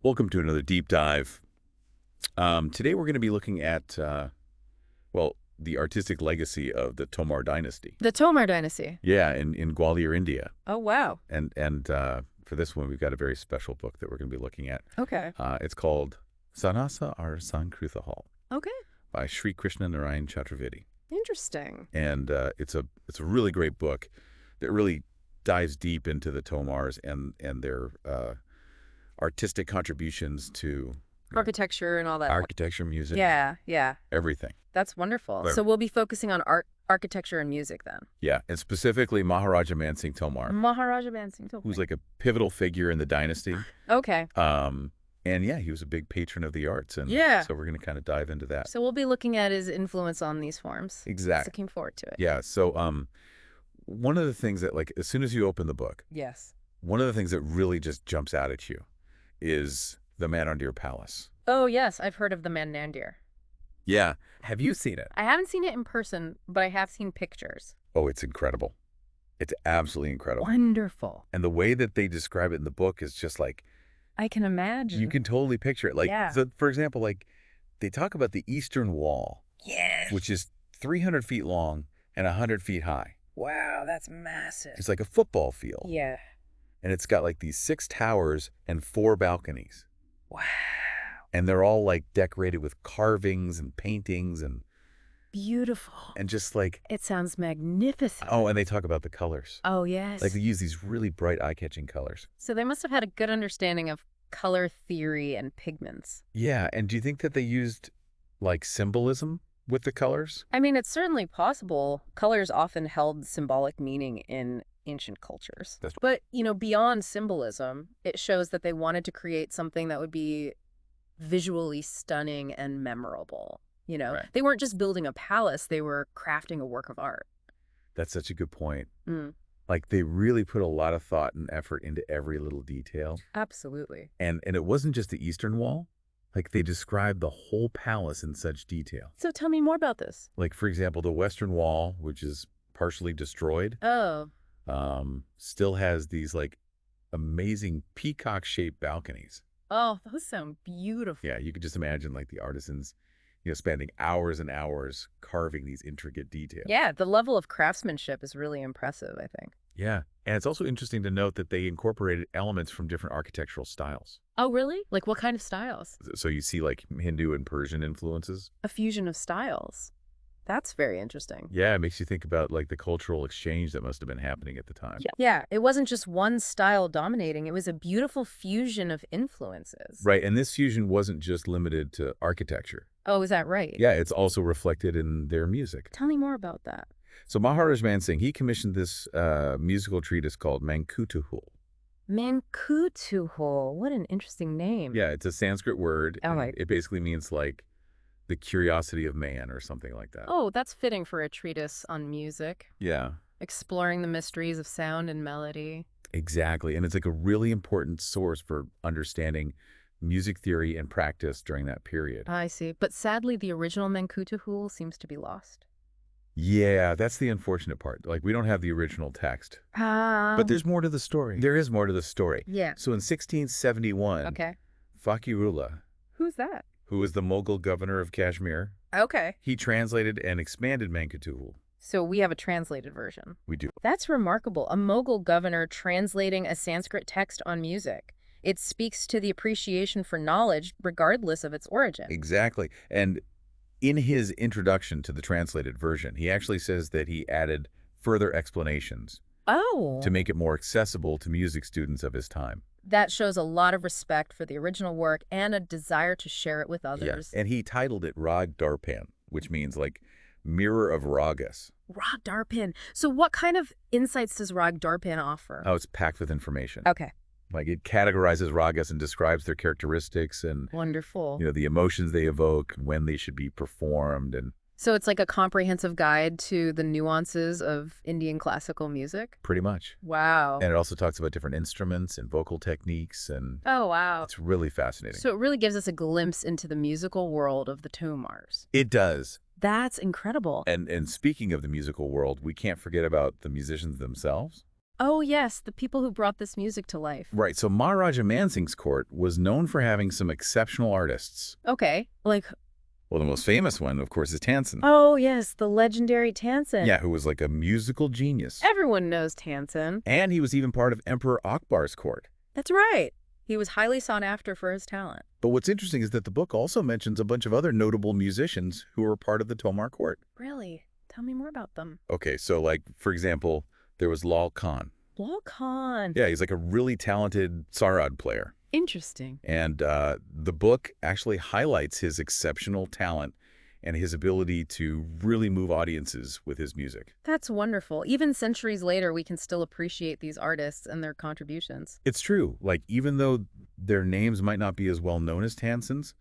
Welcome to another deep dive. Today we're going to be looking at, well, the artistic legacy of the Tomar dynasty. The Tomar dynasty. Yeah, in Gwalior, India. Oh, wow. And for this one, we've got a very special book that we're going to be looking at. Okay. It's called Sanasa or Mankutuhal Okay. by Shri Narayan Chaturvedi. Interesting. And it's a really great book that really dives deep into the Tomars and their artistic contributions to Architecture and all that. architecture, music, Yeah. everything. That's wonderful. Right. So we'll be focusing on architecture and music then. Yeah, and specifically Maharaja Mansingh Tomar, Maharaja Mansingh Tomar. who's like a pivotal figure in the dynasty. Okay. And yeah, he was a big patron of the arts, and Yeah. so we're going to kind of dive into that. So we'll be looking at his influence on these forms. Exactly. Looking forward to it. Yeah, so one of the things that, like, as soon as you open the book, Yes. one of the things that really just jumps out at you is the Man Mandir Palace. Oh, yes. I've heard of the Man Mandir. Yeah. Have you seen it? I haven't seen it in person, but I have seen pictures. Oh, it's incredible. It's absolutely incredible. Wonderful. And the way that they describe it in the book is just like, I can imagine. you can totally picture it. Like, Yeah. so for example, like they talk about the Eastern Wall, Yes. which is 300 feet long and 100 feet high. Wow, that's massive. It's like a football field. Yeah. And it's got like these 6 towers and 4 balconies. Wow. And they're all like decorated with carvings and paintings and Beautiful. just like, It sounds magnificent. oh, and they talk about the colors. Oh, yes. Like they use these really bright eye-catching colors. So they must have had a good understanding of color theory and pigments. Yeah, and do you think that they used like symbolism with the colors? I mean, it's certainly possible. Colors often held symbolic meaning in ancient cultures. But, beyond symbolism, it shows that they wanted to create something that would be visually stunning and memorable. Right. They weren't just building a palace, they were crafting a work of art. That's such a good point. Mm, Like they really put a lot of thought and effort into every little detail. absolutely. And it wasn't just the Eastern Wall. Like they described the whole palace in such detail. So tell me more about this. Like, for example, the Western Wall, which is partially destroyed, Oh, still has these like amazing peacock-shaped balconies. those sound beautiful. Yeah, you could just imagine like the artisans, spending hours and hours carving these intricate details. Yeah, the level of craftsmanship is really impressive, I think. Yeah. And it's also interesting to note that they incorporated elements from different architectural styles. Oh, really? Like what kind of styles? So you see like Hindu and Persian influences. A fusion of styles. That's very interesting. Yeah, it makes you think about like the cultural exchange that must have been happening at the time. Yeah, it wasn't just one style dominating. It was a beautiful fusion of influences. Right. And this fusion wasn't just limited to architecture. Oh, is that right? Yeah, it's also reflected in their music. Tell me more about that. So Maharaja Mansingh, he commissioned this musical treatise called Mankutuhal. Mankutuhal. What an interesting name. Yeah, it's a Sanskrit word. Oh, and right. It basically means like the curiosity of man or something like that. Oh, that's fitting for a treatise on music, Yeah, exploring the mysteries of sound and melody. exactly. And it's like a really important source for understanding music theory and practice during that period. I see. But sadly, the original Mankutuhal seems to be lost. Yeah, that's the unfortunate part. Like, we don't have the original text. But there's more to the story. There is more to the story. Yeah. So in 1671, Okay. Fakirullah, Who's that? who was the Mughal governor of Kashmir, Okay. he translated and expanded Mankutuhal. So we have a translated version. We do. That's remarkable. A Mughal governor translating a Sanskrit text on music. It speaks to the appreciation for knowledge regardless of its origin. Exactly. And in his introduction to the translated version, he actually says that he added further explanations Oh. to make it more accessible to music students of his time. That shows a lot of respect for the original work and a desire to share it with others. And he titled it Rag Darpan, which means like mirror of ragas. Rag Darpan. So what kind of insights does Rag Darpan offer? Oh, it's packed with information. Okay. Like it categorizes ragas and describes their characteristics and Wonderful. the emotions they evoke and when they should be performed. And So it's like a comprehensive guide to the nuances of Indian classical music? pretty much. Wow. And it also talks about different instruments and vocal techniques, and Oh, wow. it's really fascinating. So it really gives us a glimpse into the musical world of the Tomars. It does. That's incredible. And speaking of the musical world, we can't forget about the musicians themselves. Oh, yes, the people who brought this music to life. Right, so Maharaja Mansingh's court was known for having some exceptional artists. Okay, like, Well, the most famous one, of course, is Tansen. oh, yes, the legendary Tansen. Yeah, who was like a musical genius. Everyone knows Tansen. And he was even part of Emperor Akbar's court. That's right. He was highly sought after for his talent. But what's interesting is that the book also mentions a bunch of other notable musicians who were part of the Tomar court. Really? Tell me more about them. Okay, so like, for example, there was Lal Khan. Lal Khan. Yeah, he's like a really talented sarod player. Interesting. And the book actually highlights his exceptional talent and his ability to really move audiences with his music. That's wonderful. Even centuries later, we can still appreciate these artists and their contributions. It's true. Like, even though their names might not be as well known as Tansen's,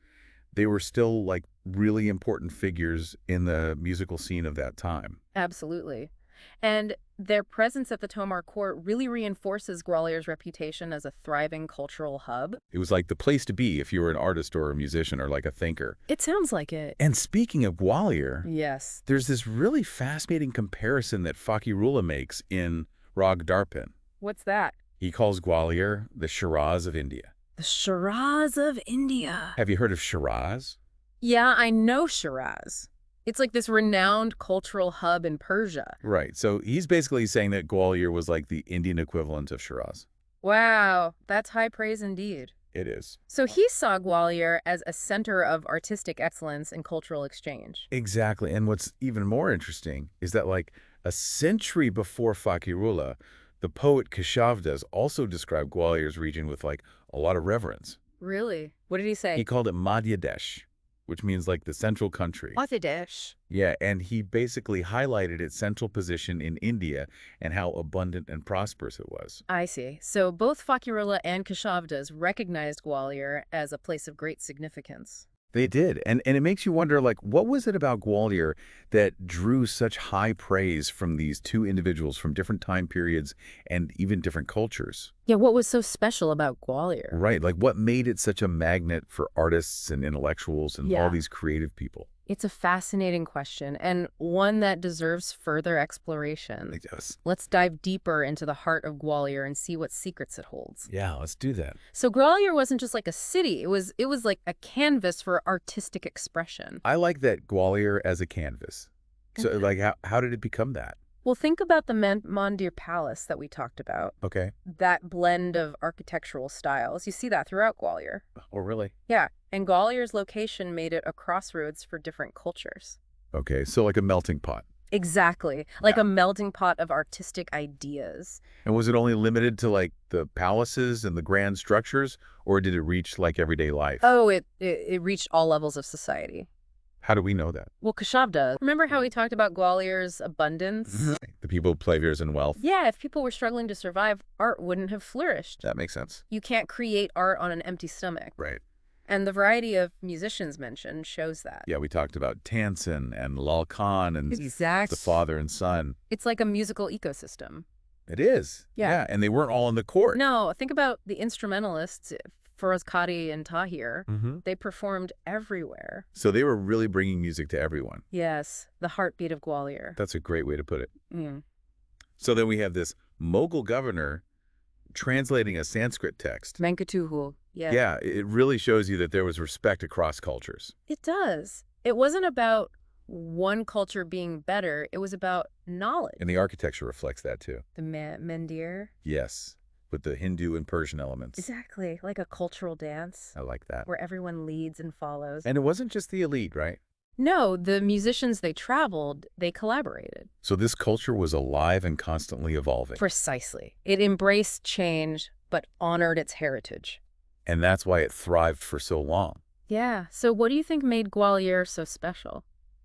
they were still like really important figures in the musical scene of that time. Absolutely. And their presence at the Tomar court really reinforces Gwalior's reputation as a thriving cultural hub. It was like the place to be if you were an artist or a musician or like a thinker. It sounds like it. And speaking of Gwalior, Yes. there's this really fascinating comparison that Fakirullah makes in Rag Darpan. What's that? He calls Gwalior the Shiraz of India. The Shiraz of India. Have you heard of Shiraz? Yeah, I know Shiraz. It's like this renowned cultural hub in Persia. Right. So he's basically saying that Gwalior was like the Indian equivalent of Shiraz. Wow, that's high praise indeed. It is. So he saw Gwalior as a center of artistic excellence and cultural exchange. Exactly. And what's even more interesting is that like a century before Fakirullah, the poet Keshavdas also described Gwalior's region with like a lot of reverence. Really? What did he say? He called it Madhya Desh, which means like the central country. Bangladesh. Yeah, and he basically highlighted its central position in India and how abundant and prosperous it was. I see. So both Fakirullah and Keshavdas recognized Gwalior as a place of great significance. They did. And it makes you wonder, like, what was it about Gwalior that drew such high praise from these two individuals from different time periods and even different cultures? Yeah, what was so special about Gwalior? Right. Like, what made it such a magnet for artists and intellectuals and all these creative people? It's a fascinating question, and one that deserves further exploration. It does. Let's dive deeper into the heart of Gwalior and see what secrets it holds. Yeah, let's do that. So Gwalior wasn't just like a city. It was like a canvas for artistic expression. I like that Gwalior as a canvas. So, like, how did it become that? Well, think about the Man Mandir Palace that we talked about. Okay. That blend of architectural styles. You see that throughout Gwalior. Oh, really? Yeah, and Gwalior's location made it a crossroads for different cultures. Okay, so like a melting pot. Exactly. Like a melting pot of artistic ideas. And was it only limited to like the palaces and the grand structures, or did it reach like everyday life? Oh, it reached all levels of society. How do we know that? Well, Keshavda, remember how we talked about Gwalior's abundance? The people, pleasures, and wealth. Yeah, if people were struggling to survive, art wouldn't have flourished. That makes sense. You can't create art on an empty stomach. Right. And the variety of musicians mentioned shows that. Yeah, we talked about Tansen and Lal Khan and Exactly. the father and son. It's like a musical ecosystem. It is. Yeah. And they weren't all in the court. No, think about the instrumentalists, Feroz Qadi and Tahir. They performed everywhere. So they were really bringing music to everyone. Yes, the heartbeat of Gwalior. That's a great way to put it. Mm. So then we have this Mughal governor translating a Sanskrit text. Mankutuhal. Yeah. Yeah, it really shows you that there was respect across cultures. It does. It wasn't about one culture being better. It was about knowledge. And the architecture reflects that too. The Mandir. Yes, with the Hindu and Persian elements. Exactly. Like a cultural dance. I like that. Where everyone leads and follows. And it wasn't just the elite, right? No, the musicians they traveled, they collaborated. So this culture was alive and constantly evolving. Precisely. It embraced change, but honored its heritage. And that's why it thrived for so long. Yeah. So what do you think made Gwalior so special?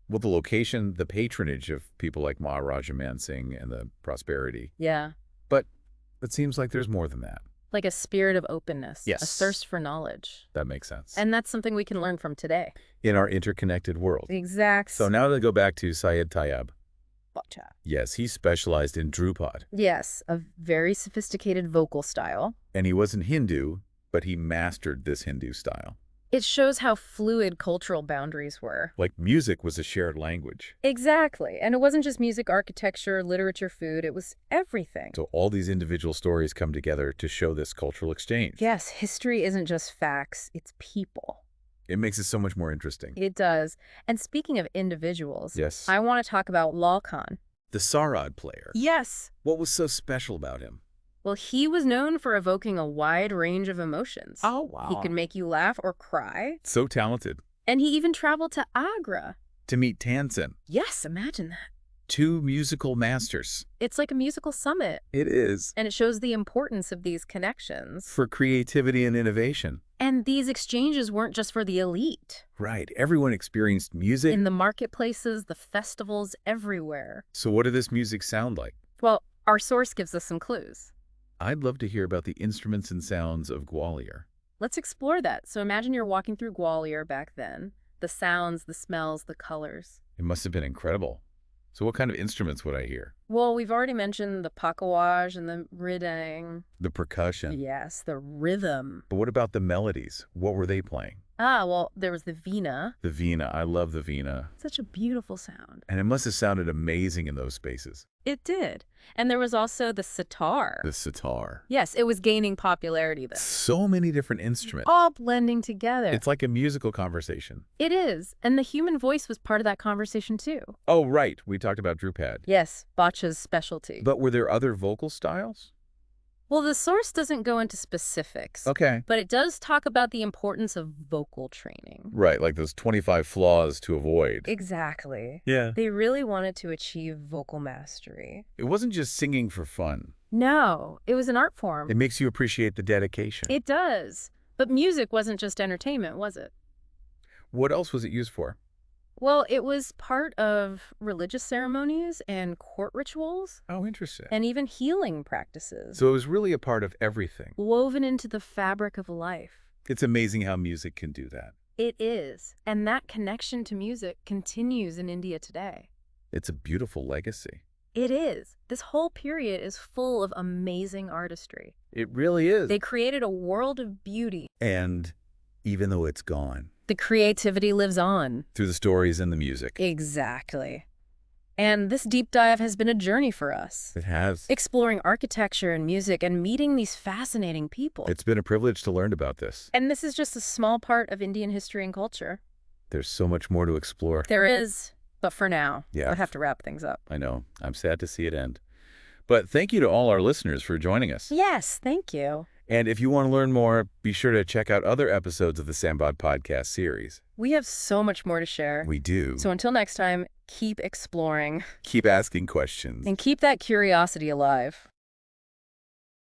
Well, the location, the patronage of people like Maharaja Mansingh, and the prosperity. Yeah. But it seems like there's more than that. Like a spirit of openness. Yes. A thirst for knowledge. That makes sense. And that's something we can learn from today. In our interconnected world. Exact. So now to go back to Syed Tayyab. Bacha. Yes, he specialized in Dhrupad. Yes, a very sophisticated vocal style. And he wasn't Hindu, but he mastered this Hindu style. It shows how fluid cultural boundaries were. Like music was a shared language. Exactly. And it wasn't just music, architecture, literature, food. It was everything. So all these individual stories come together to show this cultural exchange. Yes, history isn't just facts, it's people. It makes it so much more interesting. It does. And speaking of individuals, Yes. I want to talk about Lal-Khan. The Sarod player. Yes. What was so special about him? Well, he was known for evoking a wide range of emotions. Oh, wow. He could make you laugh or cry. So talented. And he even traveled to Agra. To meet Tansen. Yes, imagine that. Two musical masters. It's like a musical summit. It is. And it shows the importance of these connections. For creativity and innovation. And these exchanges weren't just for the elite. Right. Everyone experienced music. In the marketplaces, the festivals, everywhere. So what did this music sound like? Well, our source gives us some clues. I'd love to hear about the instruments and sounds of Gwalior. Let's explore that. So imagine you're walking through Gwalior back then. The sounds, the smells, the colors. It must have been incredible. So what kind of instruments would I hear? Well, we've already mentioned the pakawaj and the ridang. The percussion. Yes, the rhythm. But what about the melodies? What were they playing? Well, there was the veena. The veena. I love the veena. Such a beautiful sound. And it must have sounded amazing in those spaces. It did. And there was also the sitar. The sitar. Yes, it was gaining popularity then. So many different instruments. All blending together. It's like a musical conversation. It is. And the human voice was part of that conversation too. Oh, right. We talked about Dhrupad. Yes, Bach's specialty. But were there other vocal styles? Well, the source doesn't go into specifics. Okay. But it does talk about the importance of vocal training. Right, like those 25 flaws to avoid. Exactly. Yeah. They really wanted to achieve vocal mastery. It wasn't just singing for fun. No, it was an art form. It makes you appreciate the dedication. It does. But music wasn't just entertainment, was it? What else was it used for? Well, it was part of religious ceremonies and court rituals, Oh, interesting. and even healing practices, So it was really a part of everything. woven into the fabric of life. It's amazing how music can do that. It is. And that connection to music continues in India today. It's a beautiful legacy. It is. This whole period is full of amazing artistry. It really is. They created a world of beauty. And even though it's gone, The creativity lives on. through the stories and the music. Exactly. And this deep dive has been a journey for us, It has. exploring architecture and music and meeting these fascinating people. It's been a privilege to learn about this. And this is just a small part of Indian history and culture. There's so much more to explore. There is, but for now, Yeah. I have to wrap things up. I know. I'm sad to see it end. But thank you to all our listeners for joining us. Yes, thank you. And if you want to learn more, be sure to check out other episodes of the Samvaad podcast series. We have so much more to share. We do. So until next time, keep exploring Keep asking questions. and keep that curiosity alive.